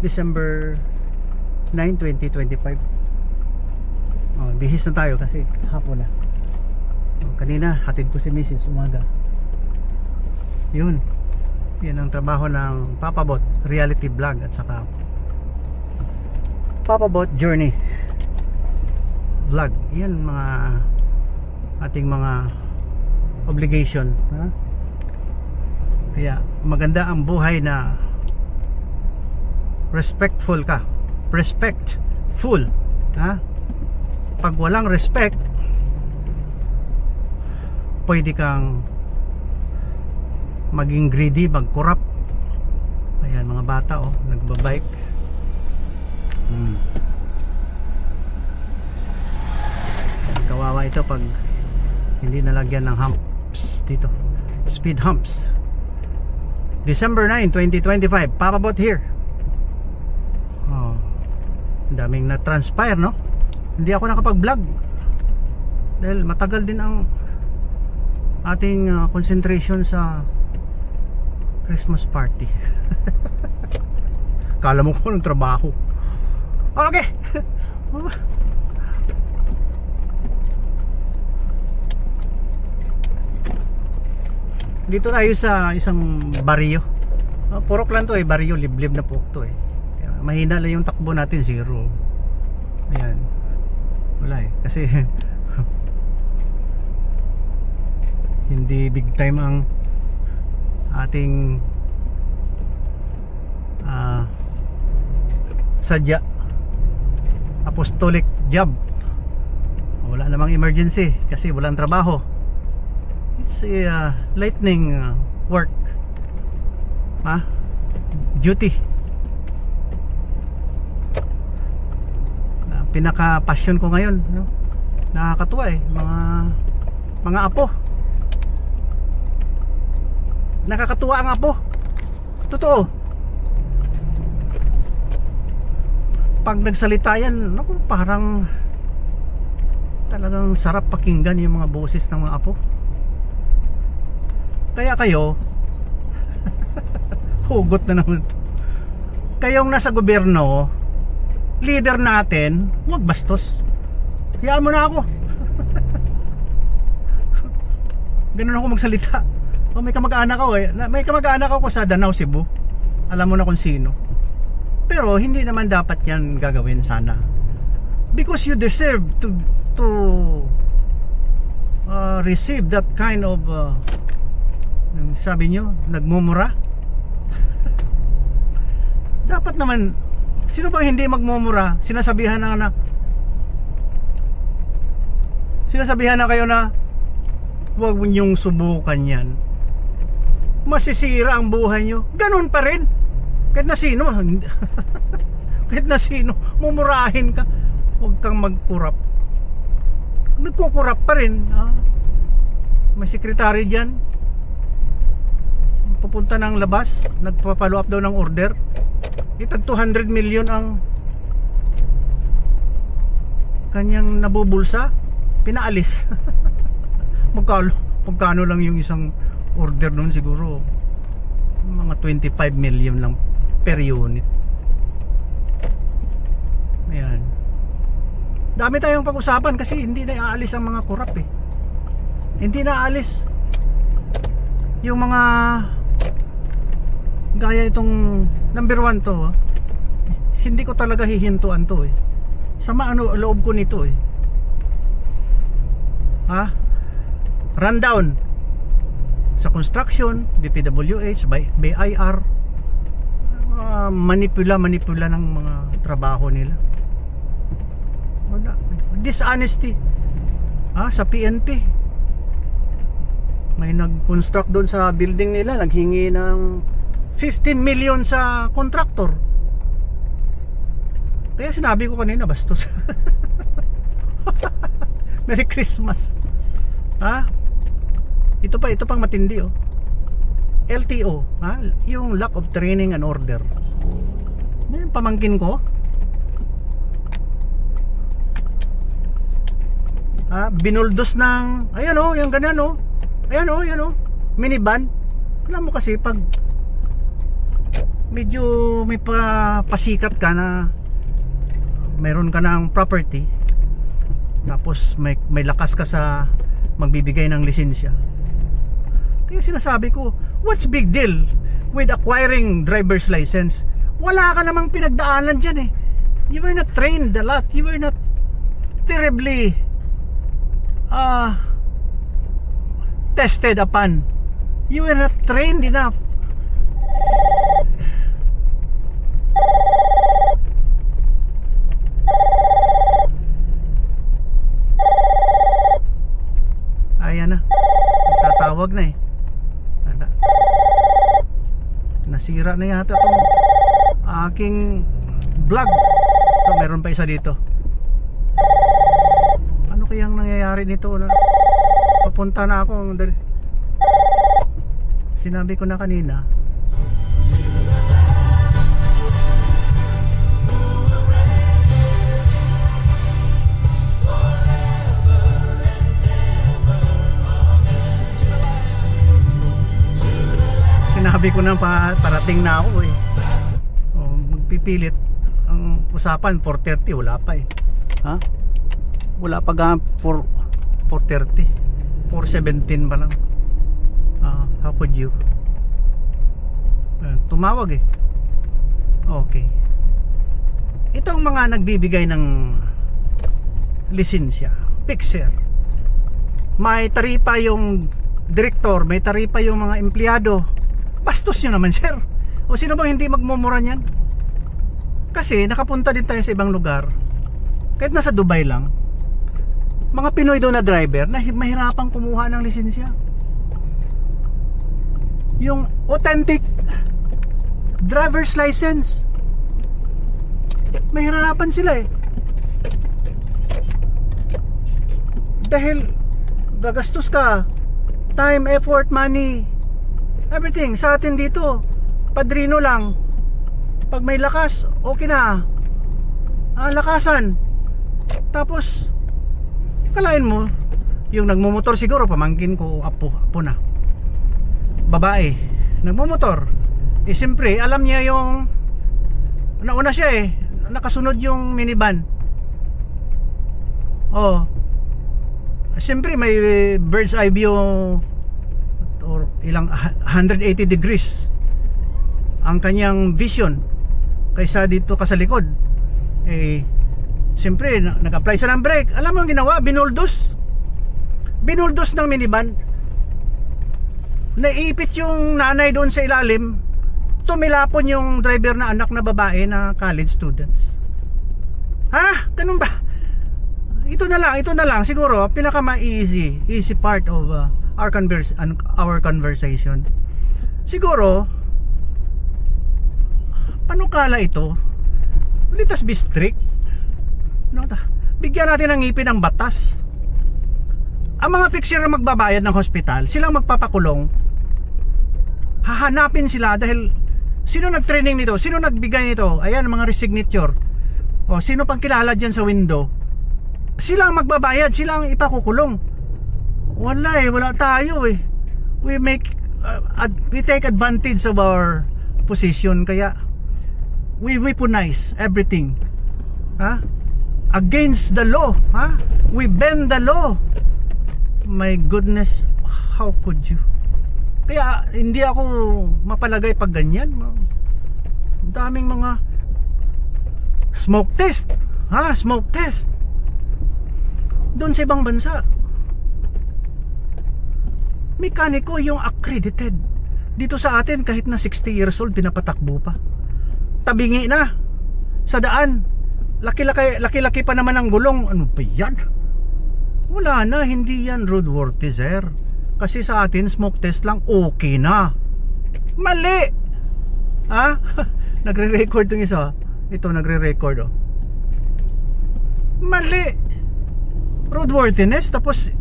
December 9, 2025. Bihis na tayo kasi hapon na. Kanina hatid ko si Mrs. umaga. Yun ang trabaho ng Papabot Reality Vlog at saka Papabot Journey Vlog. Yan mga ating mga obligation, ha? Kaya maganda ang buhay na respectful ka. Respectful, ha? Pag walang respect, pwede kang maging greedy, mag-corrupt. Ayan, mga bata, nagbabike. Kawawa ito pag hindi nalagyan ng humps dito. Speed humps. December 9, 2025. Papabot here. Ang daming na-transpire, no? Hindi ako nakapag-vlog dahil matagal din ang ating concentration sa Christmas party. Kala mo ko ng trabaho. Okay. Dito tayo sa isang baryo. Purok lang to baryo, liblib na po to Kaya mahina lang yung takbo natin, zero. Ayan. Wala kasi hindi big time ang ating sadya apostolic job. Wala namang emergency kasi walang trabaho. It's a lightning work, duty. Pinaka passion ko ngayon, no? Nakakatuwa mga apo. Nakakatuwa ang apo. Totoo. Pag nagsalita yan, naku, parang talagang sarap pakinggan yung mga boses ng mga apo. Kaya kayo hugot na naman to. Kayong nasa gobyerno, leader natin, huwag bastos. Hayaan mo na ako. Ganun ako magsalita. May kamag-anak ako May kamag-anak ako sa Danau, Cebu. Alam mo na kung sino. Pero hindi naman dapat yan gagawin sana. Because you deserve to receive that kind of sabi nyo, nagmumura. Dapat naman, sino bang hindi magmumura? Sinasabihan na kayo na huwag niyong subukan yan. Masisira ang buhay nyo. Ganun pa rin. Kahit na sino kahit na sino, mumurahin ka. Huwag kang mag-corrupt. Nagko-corrupt pa rin. May sekretary dyan, pupunta ng labas, nagpa-follow up daw ng order. Tag 200 million ang kanyang nabubulsa, pinaalis. Magkano lang yung isang order noon, siguro mga 25 million lang per unit. Ayan. Dami tayong pag-usapan kasi hindi na aalis ang mga corrupt Hindi na aalis yung mga gaya itong number 1 to. Hindi ko talaga hihintuan to Sama loob ko nito Rundown sa construction, DPWH, BIR, manipula ng mga trabaho nila. Wala. Dishonesty sa PNP. May nag-construct doon sa building nila, naghingi ng 15 million sa contractor. Kaya sinabi ko kanina, bastos. Merry Christmas. Ito pang matindi LTO, yung lack of training and order. Yung pamangkin ko, binuldos ng yung ganyan ayan minivan. Alam mo kasi pag medyo may pasikat ka na meron ka ng property, tapos may lakas ka sa magbibigay ng lisensya. Kaya sinasabi ko, what's big deal with acquiring driver's license? Wala ka namang pinagdaanan dyan eh. You were not trained a lot. You were not terribly tested upon. You were not trained enough. Ayan na, tatawag na eh. Nasira na yata tong aking vlog. Ito, meron pa isa dito. Ano kayang nangyayari nito na papunta na ako? Sinabi ko na kanina, sinabi ko na parating na ako eh. Magpipilit. Ang usapan 4:30, wala pa eh. Ha? Wala pa ga 4:30. 4:17 pa lang. How could you? Tumawag eh. Okay. Itong mga nagbibigay ng lisensya, fixer, may taripa yung direktor, may taripa yung mga empleyado. Bastos nyo naman, sir. O sino bang hindi magmumura niyan? Kasi nakapunta din tayo sa ibang lugar, kahit nasa Dubai lang, mga Pinoy doon na driver na mahirapang kumuha ng lisensya. Yung authentic driver's license, mahirapan sila eh. Dahil gagastos ka time, effort, money, everything. Sa atin dito, padrino lang. Pag may lakas, okay na. Lakasan. Tapos kalain mo, yung nagmumotor siguro, pamangkin ko, apo na, babae, nagmumotor. Eh siyempre, alam niya yung nauna siya eh, nakasunod yung minivan. Oh, siyempre may bird's eye view or ilang 180 degrees ang kanyang vision kaysa dito ka sa likod. Eh siyempre nag-apply siya ng brake. Alam mo ang ginawa? Binuldos ng minivan. Naipit yung nanay doon sa ilalim. Tumilapon yung driver na anak na babae na college students. Ha? Ganun ba? Ito na lang siguro pinaka-easy part of our conversation. Siguro panukala ito. Let us be strict. No, bigyan natin ng ngipin ng batas. Ang mga fixer na magbabayad ng hospital, silang magpapakulong. Hahanapin sila dahil sino nag-training nito? Sino nagbigay nito? Ayan, mga resignature. O, sino pang kilala dyan sa window? Sila ang magbabayad, sila ang ipakukulong. Wala tayo eh. We take advantage of our position, kaya we weaponize everything. Ha? Against the law, ha? We bend the law. My goodness, how could you? Kaya hindi ako mapalagay pag ganyan. Daming mga smoke test, ha? Smoke test doon sa ibang bansa. Mekaniko yung accredited. Dito sa atin kahit na 60 years old pinapatakbo pa. Tabingi na sa daan. Laki-laki pa naman ang gulong. Ano ba yan? Wala na, hindi yan roadworthy, sir. Kasi sa atin smoke test lang, okay na. Mali. Ha? Nagre-record yung isa. Ito nagre-record oh. Mali. Roadworthiness, tapos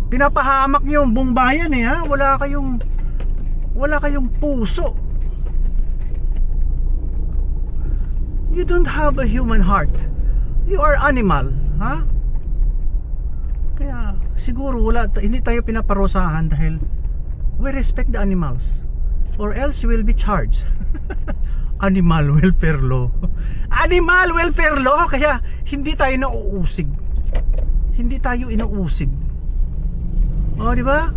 pinapahamak niyo yung buong bayan eh, ha? Wala kayong puso. You don't have a human heart. You are animal, ha? Kaya siguro hindi tayo pinaparusahan dahil we respect the animals. or else you will be charged. Animal welfare law. Animal welfare law. Kaya hindi tayo nauusig. Hindi tayo inuusig. Oh, di ba?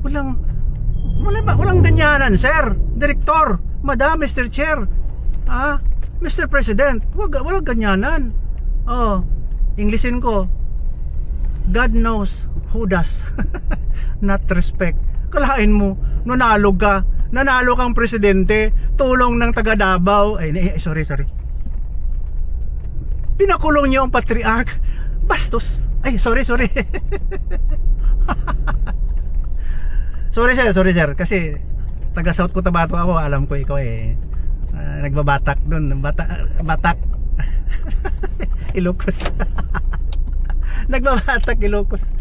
Walang ganyanan, sir. Direktor, Madam, Mr. Chair. Mr. President, walang ganyanan. Oh, Englishin ko. God knows who does not respect. Kalain mo, nanalo kang presidente, tulong ng taga Davao. Sorry. Pinakulong niyo ang patriarch. Bastos. Sorry. Sorry sir, kasi taga South Cotabato ako, alam ko ikaw nagbabatak doon, batak Ilocos. Nagbabatak Ilocos.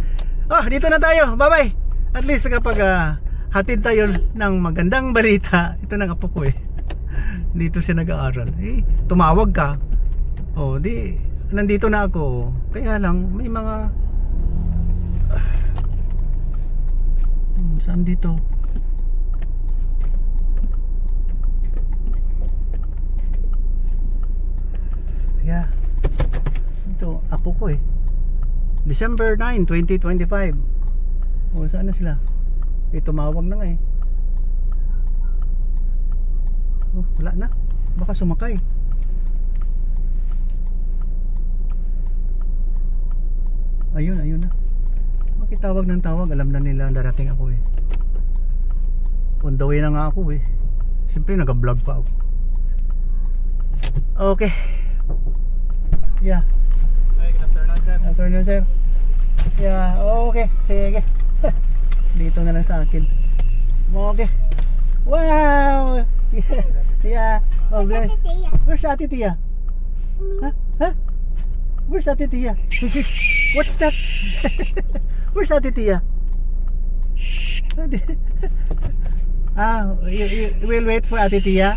Dito na tayo. Bye-bye. At least kapag hatid tayo ng magandang balita, ito ng apo ko dito siya nag-aaral. Tumawag ka. Di nandito na ako. Kaya lang may mga saan dito? Yeah. Ito, apo ko December 9, 2025. Saan na sila? Tumawag na nga wala na. Baka sumakay. Ayun na. Makitawag ng tawag, alam na nila darating ako On the way na nga ako Siyempre nag-vlog pa ako. Okay. Yeah. Good afternoon, sir. Afternoon, sir. Yeah, okay. Sige. Dito na lang sa akin. Okay. Wow. Yeah. Oh, bless. Where's Ate Tia? Huh? Where's Ate Tia? What's that? Where's Ate Tia? We'll wait for Ate Tia.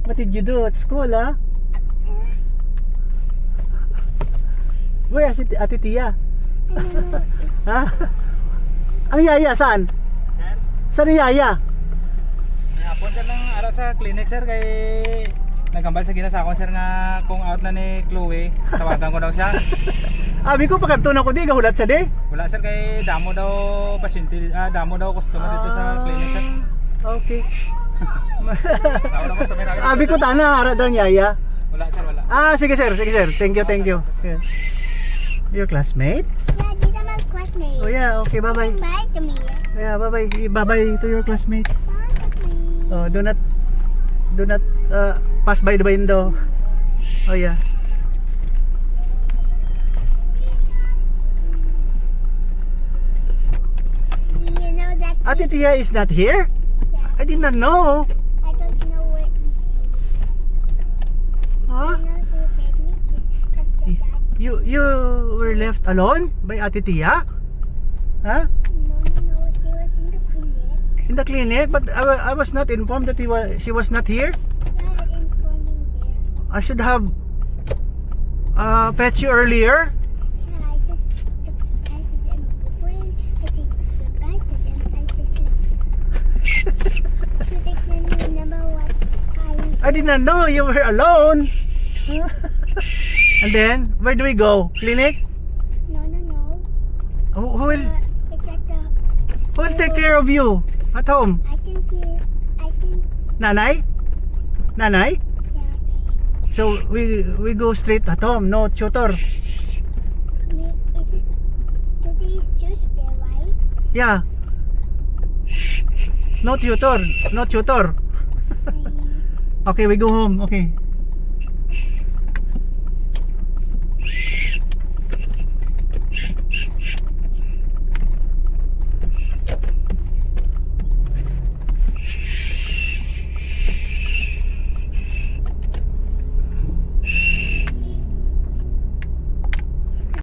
What did you do at school, Where is Ate Tia? Ang yaya, saan? Sir? Saan ang yaya? Napon sir ng araw sa clinic, sir, kay nagambal sa ginasakon, sir, nga kung out na ni Chloe, tawagan ko daw siya. Abi ko pagkantunan ko di, gahulat siya di? Wala, sir, kay damo daw pasyente, damo daw customer dito sa clinic, sir. Okay. Tao na customer namin. Abi ko tana, ara daw ang yaya. Wala, sir, wala. Sige sir. Thank you. Yeah. Your classmates? Yeah, these are my classmates. Oh yeah, okay, bye-bye. Bye to me. Yeah, bye-bye. Bye-bye to your classmates. Bye to me. Do not pass by the window. Oh yeah. Do you know that? Ate Tia is not here? Yeah, I did not know. I don't know where is she. Huh? I know she fed me. That's the dad. You were left alone by Ate Tia? Huh? No. She was in the clinic. In the clinic? But I was not informed that she was not here. Yeah, informing there. I should have fetched you earlier. Yeah, I said goodbye to them before. I said goodbye to them. I said so they can remember what I did not know you were alone. And then, where do we go? Clinic? No. Who will It's at the. take care of you at home? I think. Nanay? Nanay? Yeah, sorry. So we go straight at home, no tutor. Is it today is Tuesday, right? Yeah. No tutor. I, Okay, we go home. Okay.